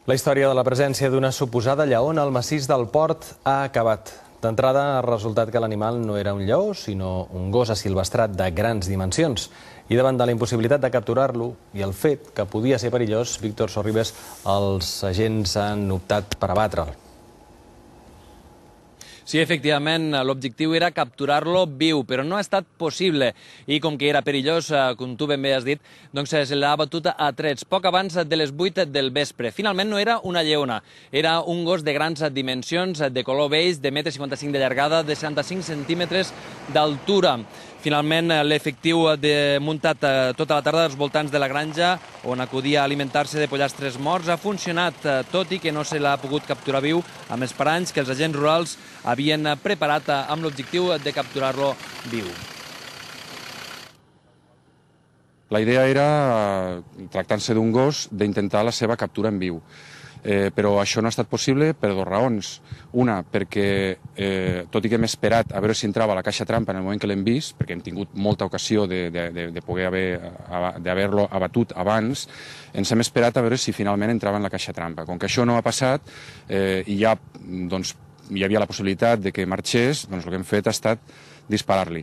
La història de la presència d'una suposada lleona al massís del Port ha acabat. D'entrada, ha resultat que l'animal no era un lleó, sinó un gos asilvestrat de grans dimensions. I davant de la impossibilitat de capturar-lo i el fet que podia ser perillós, Víctor Sorribes, els agents han optat per abatre'l. Sí, efectivament, l'objectiu era capturar-lo viu, però no ha estat possible. I com que era perillós, com tu ben bé has dit, doncs se l'ha abatut a trets, poc abans de les 8 del vespre. Finalment no era una lleona, era un gos de grans dimensions, de color beix, de 1,55 m de llargada, de 65 centímetres d'altura. Finalment, l'efectiu ha muntat tota la tarda als voltants de la granja, on acudia a alimentar-se de pollastres morts, ha funcionat, tot i que no se l'ha pogut capturar viu, amb els paranys que els agents rurals havien preparat amb l'objectiu de capturar-lo viu. La idea era, tractant-se d'un gos, d'intentar la seva captura en viu. Però això no ha estat possible per dues raons. Una, perquè tot i que hem esperat a veure si entrava a la caixa trampa en el moment que l'hem vist, perquè hem tingut molta ocasió de poder haver-lo abatut abans, ens hem esperat a veure si finalment entrava en la caixa trampa. Com que això no ha passat i ja hi havia la possibilitat de que marxés, doncs el que hem fet ha estat disparar-li.